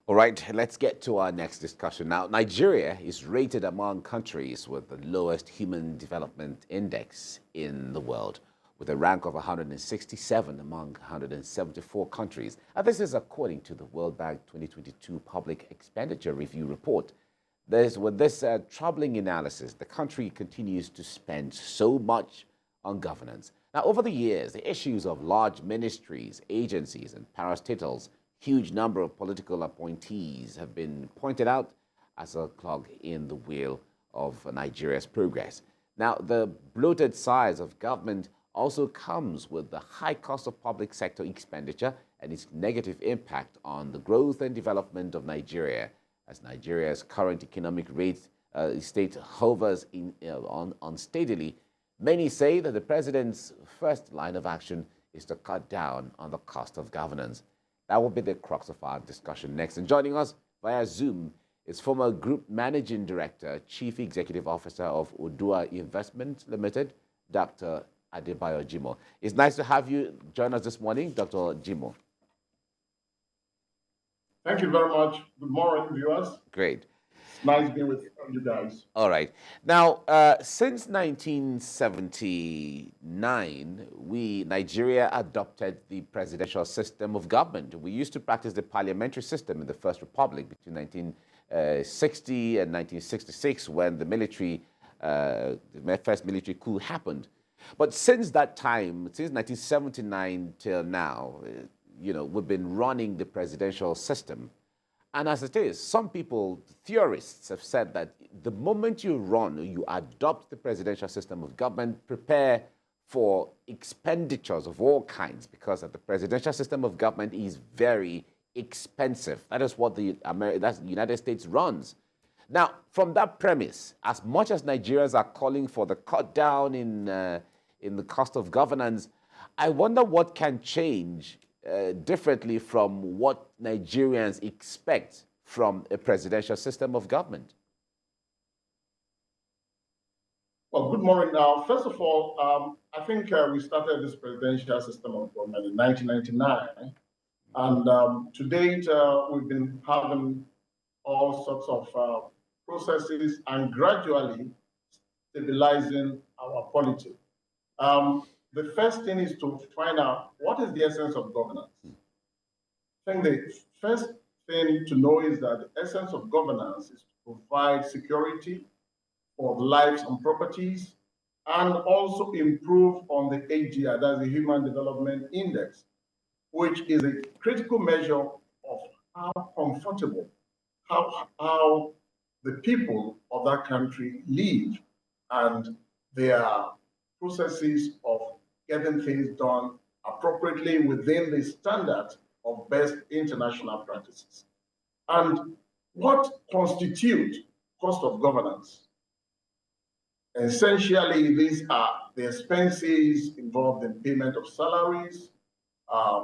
All right, let's get to our next discussion. Now, Nigeria is rated among countries with the lowest human development index in the world, with a rank of 167 among 174 countries. And this is according to the World Bank 2022 Public Expenditure Review report. With this troubling analysis, the country continues to spend so much on governance. Now, over the years, the issues of large ministries, agencies, and parastatals, huge number of political appointees have been pointed out as a clog in the wheel of Nigeria's progress. Now, the bloated size of government also comes with the high cost of public sector expenditure and its negative impact on the growth and development of Nigeria, as Nigeria's current economic state hovers unsteadily. Many say that the president's first line of action is to cut down on the cost of governance. That will be the crux of our discussion next. And joining us via Zoom is former Group Managing Director, Chief Executive Officer of Odua Investment Limited, Dr. Adebayo Jimoh. It's nice to have you join us this morning, Dr. Jimoh. Thank you very much. Good morning, viewers. Great. It's nice being with you guys. All right. Now, since 1979, Nigeria adopted the presidential system of government. We used to practice the parliamentary system in the First Republic between 1960 and 1966, when the first military coup happened. But since that time, since 1979 till now, we've been running the presidential system. And as it is, some people, theorists, have said that the moment you adopt the presidential system of government, prepare for expenditures of all kinds, because the presidential system of government is very expensive. That is what the United States runs. Now, from that premise, as much as Nigerians are calling for the cut down in the cost of governance, I wonder what can change differently from what Nigerians expect from a presidential system of government. Well, good morning. Now, first of all, I think we started this presidential system of government in 1999. And to date, we've been having all sorts of processes and gradually stabilizing our polity. The first thing is to find out what is the essence of governance. I think the first thing to know is that the essence of governance is to provide security for lives and properties, and also improve on the ADI, that's the Human Development Index, which is a critical measure of how comfortable, how the people of that country live, and their processes of getting things done appropriately within the standard of best international practices. And what constitutes cost of governance? Essentially, these are the expenses involved in payment of salaries,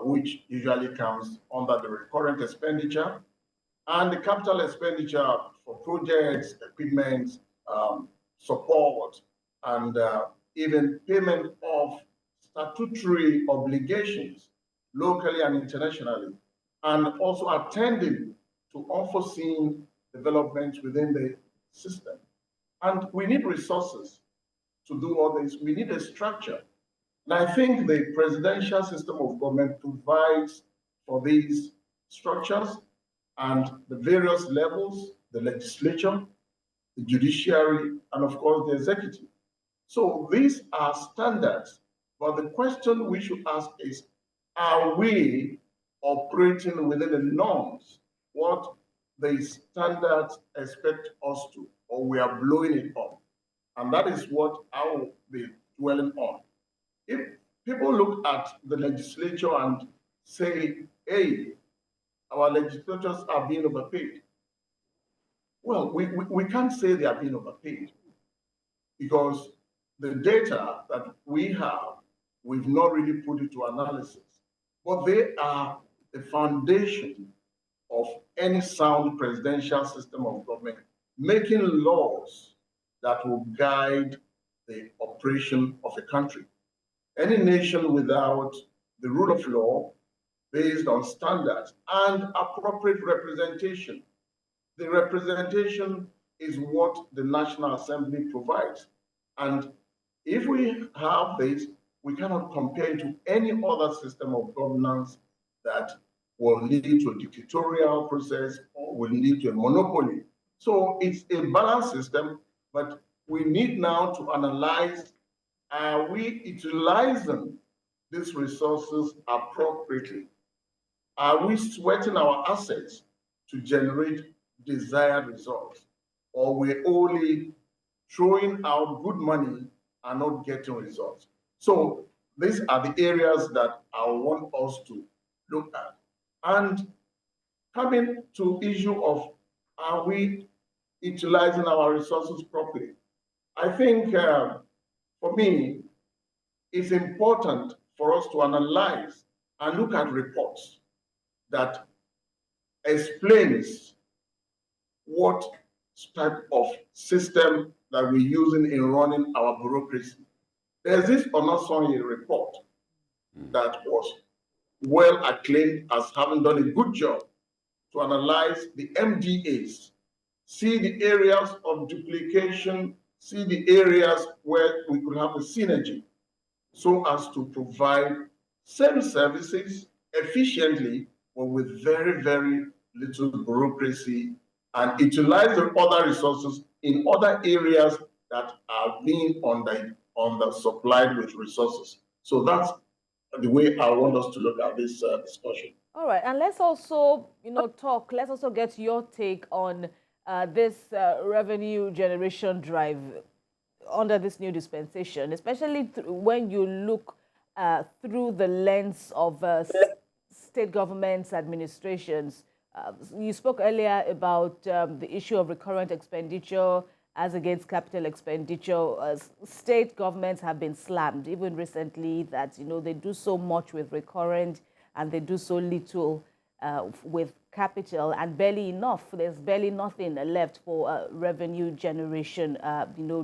which usually comes under the recurrent expenditure, and the capital expenditure for projects, equipment, support, and even payment of statutory obligations locally and internationally, and also attending to unforeseen developments within the system. And we need resources to do all this. We need a structure. And I think the presidential system of government provides for these structures and the various levels, the legislature, the judiciary, and of course the executive. So these are standards, but the question we should ask is, are we operating within the norms, what the standards expect us to, or we are blowing it up? And that is what I will be dwelling on. If people look at the legislature and say, hey, our legislators are being overpaid, well, we can't say they are being overpaid, because the data that we have, we've not really put it to analysis, but they are the foundation of any sound presidential system of government, making laws that will guide the operation of a country. Any nation without the rule of law, based on standards and appropriate representation. The representation is what the National Assembly provides. And if we have this, we cannot compare it to any other system of governance that will lead to a dictatorial process or will lead to a monopoly. So it's a balanced system, but we need now to analyze, are we utilizing these resources appropriately? Are we sweating our assets to generate desired results? Or we're only throwing out good money and not getting results? So these are the areas that I want us to look at. And coming to issue of, are we utilizing our resources properly? I think for me, it's important for us to analyze and look at reports that explains what type of system that we're using in running our bureaucracy. There's this Onosonye report that was well acclaimed as having done a good job to analyze the MDAs, see the areas of duplication, see the areas where we could have a synergy so as to provide same services efficiently, but with very, very little bureaucracy, and utilize the other resources in other areas that are being supplied with resources. So that's the way I want us to look at this discussion. All right, and let's also, let's also get your take on this revenue generation drive under this new dispensation, especially when you look through the lens of state governments, administrations. You spoke earlier about the issue of recurrent expenditure as against capital expenditure. State governments have been slammed, even recently, that they do so much with recurrent and they do so little with capital, and barely enough. There's barely nothing left for revenue generation,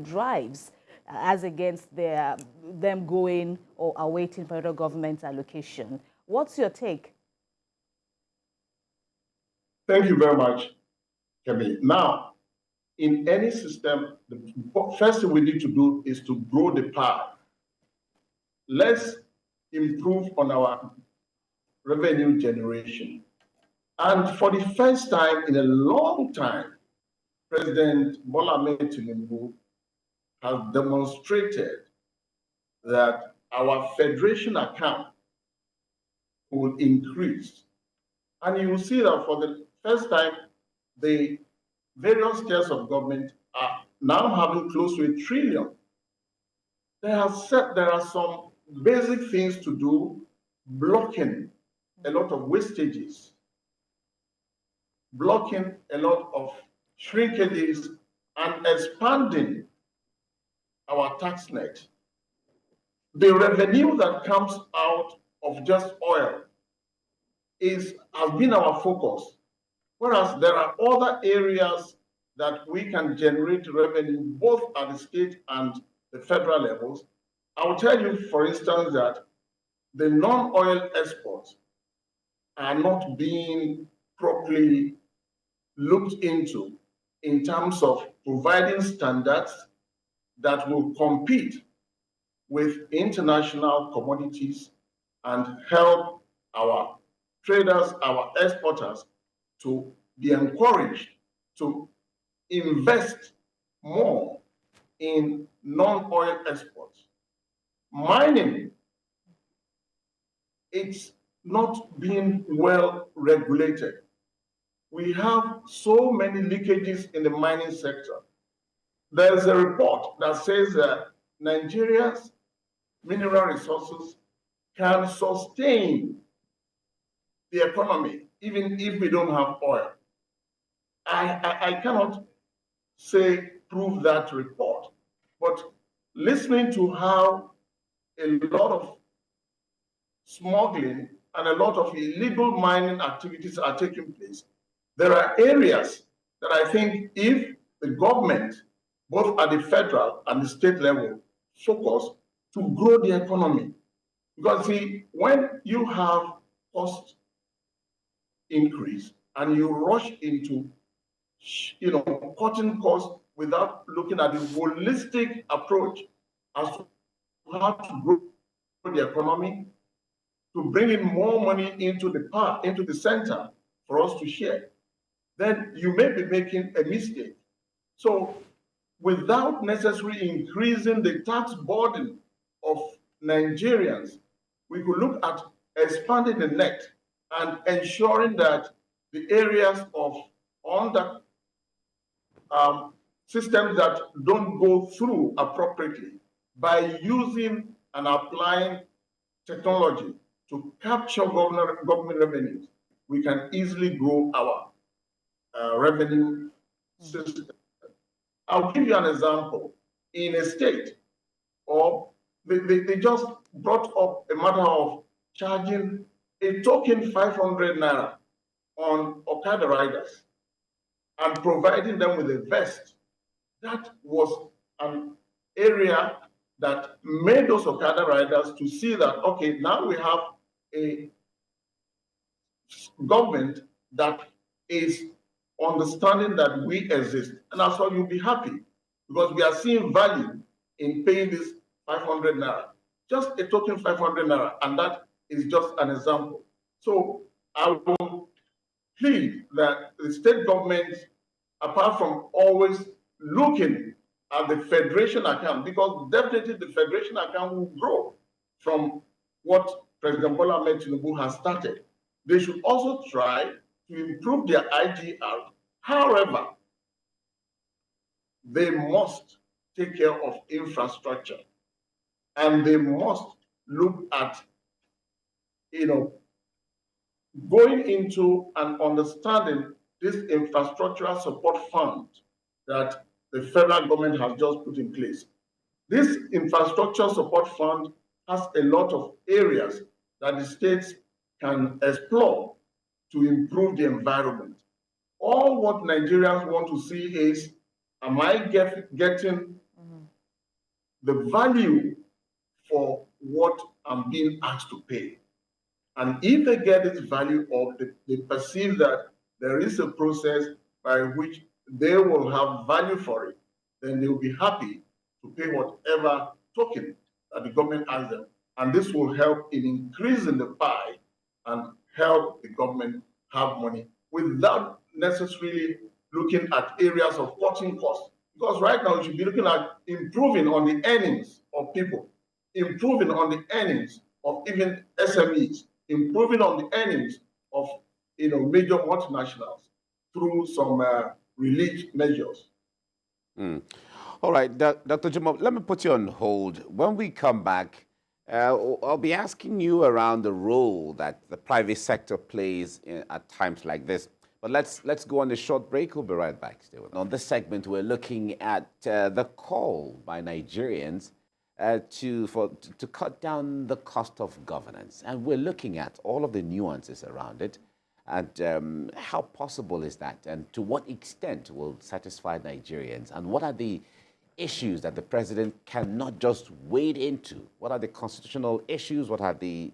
drives, as against them going or awaiting federal government allocation. What's your take? Thank you very much, Kemi. Now, in any system, the first thing we need to do is to grow the pie. Let's improve on our revenue generation. And for the first time in a long time, President Bola Ahmed Tinubu has demonstrated that our federation account will increase. And you will see that for the first time, the various tiers of government are now having close to $1 trillion. There are some basic things to do, blocking a lot of wastages, blocking a lot of shrinkages, and expanding our tax net. The revenue that comes out of just oil has been our focus, whereas there are other areas that we can generate revenue both at the state and the federal levels. I will tell you, for instance, that the non-oil exports are not being properly looked into in terms of providing standards that will compete with international commodities and help our traders, our exporters to be encouraged to invest more in non-oil exports. Mining, it's not being well regulated. We have so many leakages in the mining sector. There's a report that says that Nigeria's mineral resources can sustain the economy even if we don't have oil. I cannot prove that report, but listening to how a lot of smuggling and a lot of illegal mining activities are taking place, there are areas that I think if the government, both at the federal and the state level, focus to grow the economy. Because see, when you have cost increase and you rush into, cutting costs without looking at the holistic approach as to how to grow the economy, to bring in more money into the center for us to share, then you may be making a mistake. So without necessarily increasing the tax burden of Nigerians, we could look at expanding the net and ensuring that the areas of under systems that don't go through appropriately, by using and applying technology to capture government revenues, we can easily grow our revenue system. I'll give you an example. In a state, or they just brought up a matter of charging a token 500 naira on Okada riders and providing them with a vest. That was an area that made those Okada riders to see that, okay, now we have a government that is understanding that we exist. And that's why you'll be happy, because we are seeing value in paying this 500 naira. Just a token 500 naira, and that is just an example. So I will plead that the state government, apart from always looking at the federation account, because definitely the federation account will grow from what President Bola Ahmed Tinubu has started. They should also try to improve their IGR. However, they must take care of infrastructure, and they must look at, going into and understanding this infrastructural support fund that the federal government has just put in place. This infrastructure support fund has a lot of areas that the states can explore to improve the environment. All what Nigerians want to see is, am I getting the value for what I'm being asked to pay? And if they get this value, or they perceive that there is a process by which they will have value for it, then they will be happy to pay whatever token that the government asks them. And this will help in increasing the pie and help the government have money without necessarily looking at areas of cutting costs. Because right now, you should be looking at improving on the earnings of people, improving on the earnings of even SMEs, improving on the earnings of major multinationals through some relief measures. All right, Dr. Jimoh, let me put you on hold. When we come back, I'll be asking you around the role that the private sector plays at times like this. But let's go on a short break. We'll be right back. Stay with us. On this segment, we're looking at the call by Nigerians to cut down the cost of governance. And we're looking at all of the nuances around it. And how possible is that? And to what extent will satisfy Nigerians? And what are the issues that the president cannot just wade into? What are the constitutional issues? What are the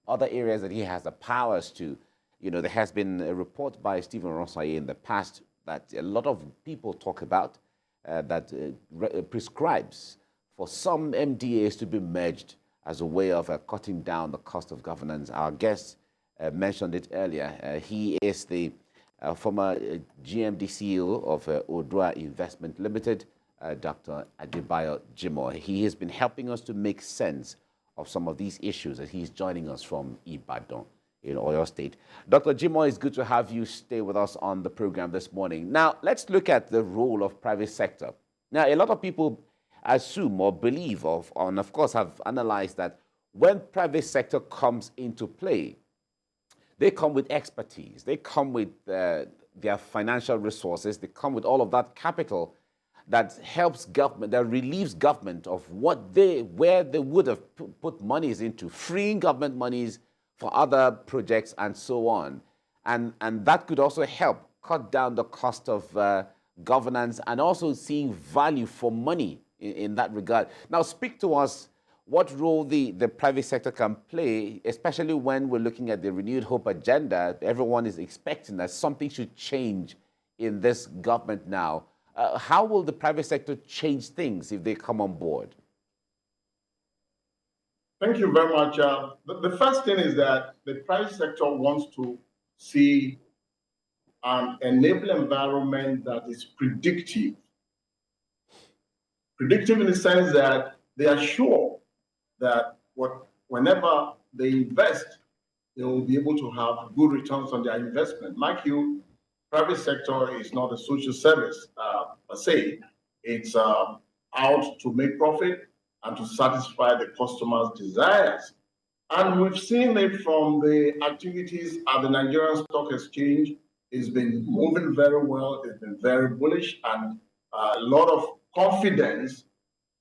other areas that he has the powers to? There has been a report by Stephen Rosaye in the past that a lot of people talk about that prescribes for some MDAs to be merged as a way of cutting down the cost of governance. Our guest mentioned it earlier. He is the former GMD CEO of Odua Investment Limited, Dr. Adebayo Jimoh. He has been helping us to make sense of some of these issues, and he's joining us from Ibadan in Oyo State. Dr. Jimoh, it's good to have you stay with us on the program this morning. Now, let's look at the role of private sector. Now, a lot of people assume or believe and of course have analyzed that when private sector comes into play, they come with expertise, they come with their financial resources, they come with all of that capital that helps government, that relieves government of where they would have put monies into, freeing government monies for other projects and so on. And that could also help cut down the cost of governance and also seeing value for money in that regard. Now, speak to us. what role the private sector can play, especially when we're looking at the Renewed Hope agenda. Everyone is expecting that something should change in this government now. How will the private sector change things if they come on board? Thank you very much. The first thing is that the private sector wants to see an enable environment that is predictive. Predictive in the sense that they are sure that whenever they invest, they will be able to have good returns on their investment. Like you, private sector is not a social service per se. It's out to make profit and to satisfy the customer's desires. And we've seen it from the activities at the Nigerian Stock Exchange. It's been moving very well. It's been very bullish, and a lot of confidence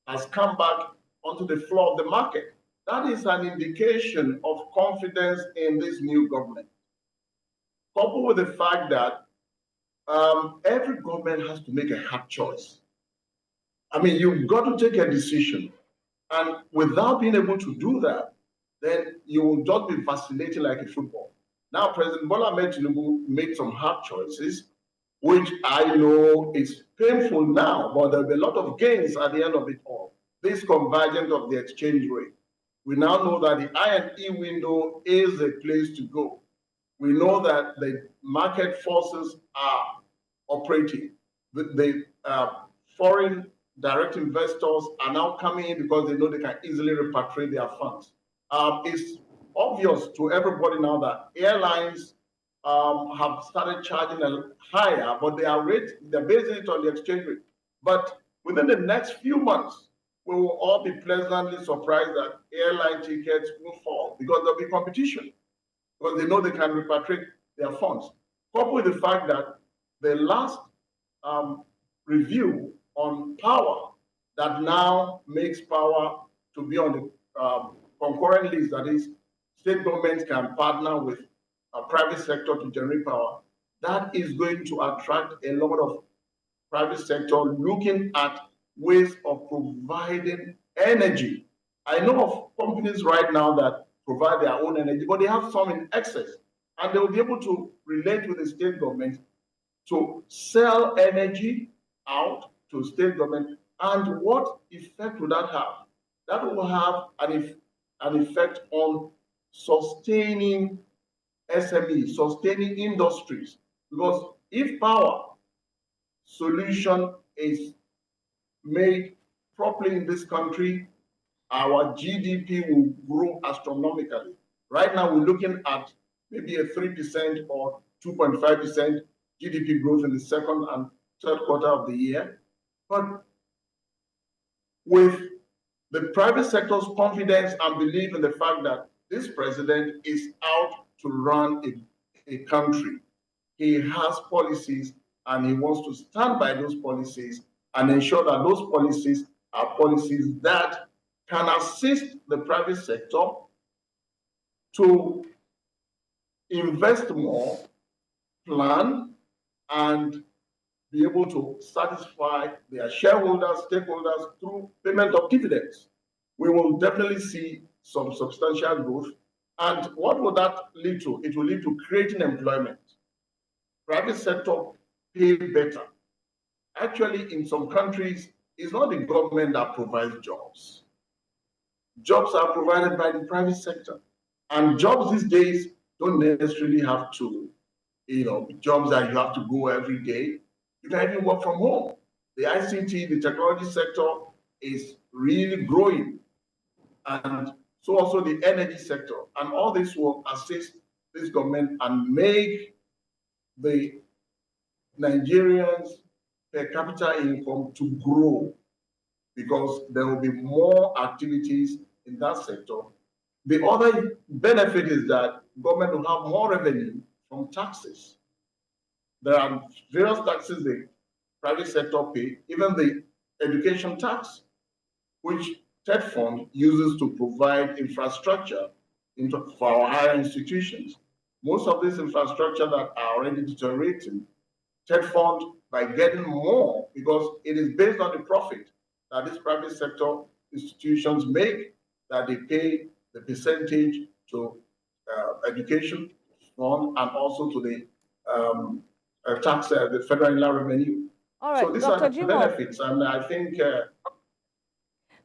has come back onto the floor of the market. That is an indication of confidence in this new government. Coupled with the fact that every government has to make a hard choice. I mean, you've got to take a decision. And without being able to do that, then you will just be vacillating like a football. Now, President Bola Ahmed Tinubu made some hard choices, which I know is painful now, but there'll be a lot of gains at the end of it all. This convergence of the exchange rate. We now know that the I&E window is a place to go. We know that the market forces are operating. The foreign direct investors are now coming in because they know they can easily repatriate their funds. It's obvious to everybody now that airlines have started charging higher, but they're basing it on the exchange rate. But within the next few months, we will all be pleasantly surprised that airline tickets will fall because there'll be competition, because they know they can repatriate their funds. Coupled with the fact that the last review on power that now makes power to be on the concurrent list, that is, state governments can partner with a private sector to generate power, that is going to attract a lot of private sector looking at ways of providing energy. I know of companies right now that provide their own energy, but they have some in excess, and they will be able to relate with the state government to sell energy out to state government. And what effect will that have? That will have an effect on sustaining SMEs, sustaining industries. Because if power solution is made properly in this country, our GDP will grow astronomically. Right now, we're looking at maybe a 3% or 2.5% GDP growth in the second and third quarter of the year. But with the private sector's confidence and belief in the fact that this president is out to run a country, he has policies and he wants to stand by those policies and ensure that those policies are policies that can assist the private sector to invest more, plan, and be able to satisfy their shareholders, stakeholders through payment of dividends. We will definitely see some substantial growth. And what will that lead to? It will lead to creating employment. Private sector pay better. Actually, in some countries, it's not the government that provides jobs. Jobs are provided by the private sector. And jobs these days don't necessarily have to, jobs that you have to go every day. You can even work from home. The ICT, the technology sector is really growing. And so also the energy sector. And all this will assist this government and make the Nigerians' per capita income to grow, because there will be more activities in that sector. The other benefit is that government will have more revenue from taxes. There are various taxes the private sector pay, even the education tax, which TED Fund uses to provide infrastructure for our higher institutions. Most of this infrastructure that are already deteriorating, TED Fund, by getting more, because it is based on the profit that these private sector institutions make, that they pay the percentage to education fund and also to the tax, the federal inland revenue. All right, So these Dr. are the Jimoh. benefits, and I think.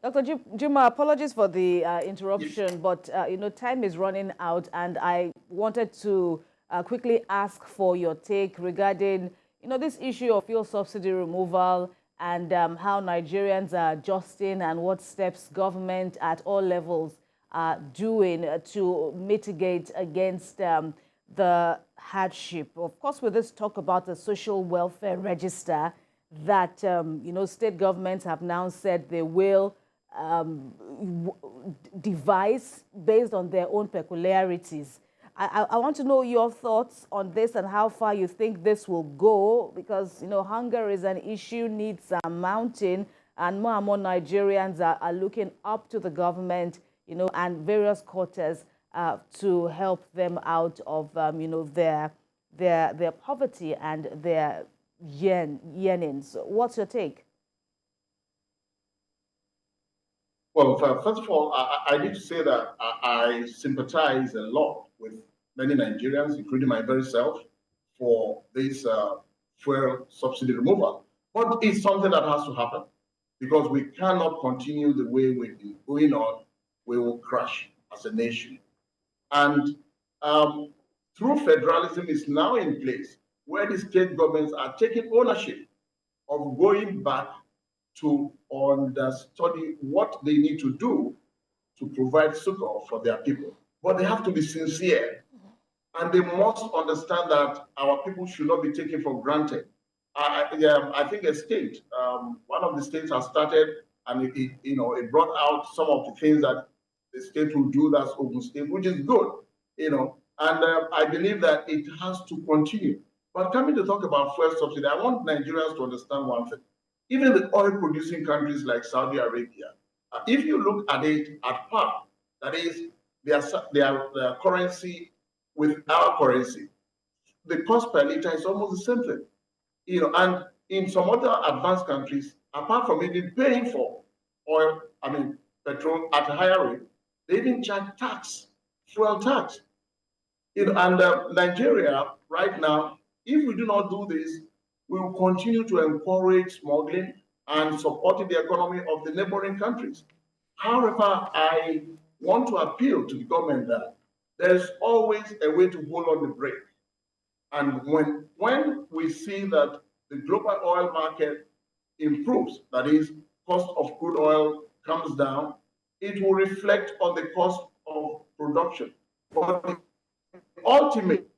Dr. Jimoh, apologies for the interruption, but time is running out, and I wanted to quickly ask for your take regarding this issue of fuel subsidy removal and how Nigerians are adjusting and what steps government at all levels are doing to mitigate against the hardship. Of course, with this talk about the social welfare register that state governments have now said they will devise based on their own peculiarities. I want to know your thoughts on this and how far you think this will go, because hunger is an issue, needs are mounting, and more Nigerians are looking up to the government, and various quarters to help them out of their poverty and their yearnings. What's your take? Well, first of all, I need to say that I sympathize a lot with many Nigerians, including my very self, for this fuel subsidy removal. But it's something that has to happen, because we cannot continue the way we've been going on. We will crash as a nation. And true federalism is now in place, where the state governments are taking ownership of going back to understudy what they need to do to provide succor for their people. But they have to be sincere, and they must understand that our people should not be taken for granted. I think a state, one of the states has started, and it brought out some of the things that the state will do, that's Ogun State, which is good, and I believe that it has to continue. But coming to talk about fuel subsidy, I want Nigerians to understand one thing. Even the oil-producing countries like Saudi Arabia, if you look at it at par, that is, their currency with our currency, the cost per liter is almost the same thing. And in some other advanced countries, apart from even paying for oil, petrol at a higher rate, they even charge tax, fuel tax. And Nigeria, right now, if we do not do this, we will continue to encourage smuggling and supporting the economy of the neighboring countries. However, I want to appeal to the government that there is always a way to hold on the brake. And when we see that the global oil market improves, that is, cost of crude oil comes down, it will reflect on the cost of production. But the ultimate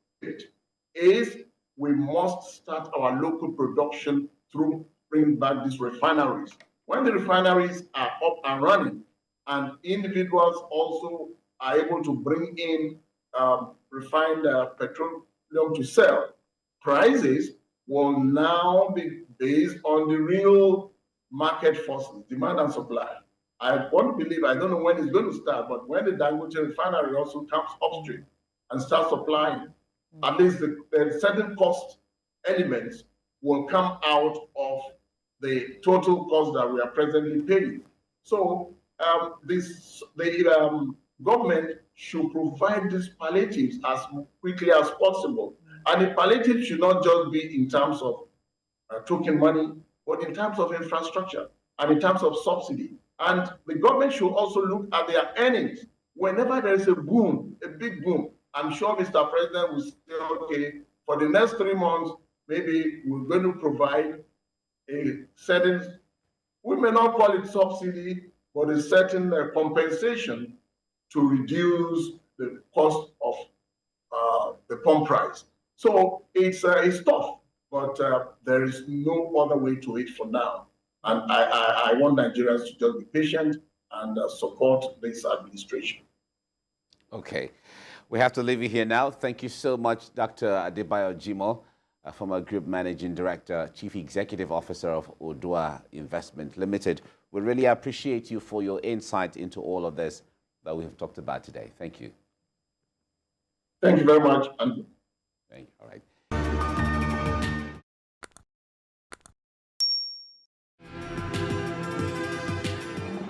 is we must start our local production through bringing back these refineries. When the refineries are up and running, and individuals also are able to bring in refined petroleum to sell, prices will now be based on the real market forces, demand and supply. I want to believe, I don't know when it's going to start, but when the Dangote refinery also comes upstream and starts supplying, at least the certain cost elements will come out of the total cost that we are presently paying. So the government should provide these palliatives as quickly as possible. And the palliative should not just be in terms of token money, but in terms of infrastructure and in terms of subsidy. And the government should also look at their earnings. Whenever there is a boom, a big boom, I'm sure Mr. President will say, okay, for the next 3 months, maybe we're going to provide a certain, we may not call it subsidy, but a certain compensation to reduce the cost of the pump price. So it's tough, but there is no other way to it for now. And I want Nigerians to just be patient and support this administration. Okay. We have to leave you here now. Thank you so much, Dr. Adebayo Jimoh, former Group Managing Director, Chief Executive Officer of Odua Investment Limited. We really appreciate you for your insight into all of this that we have talked about today. Thank you. Thank you very much. All right.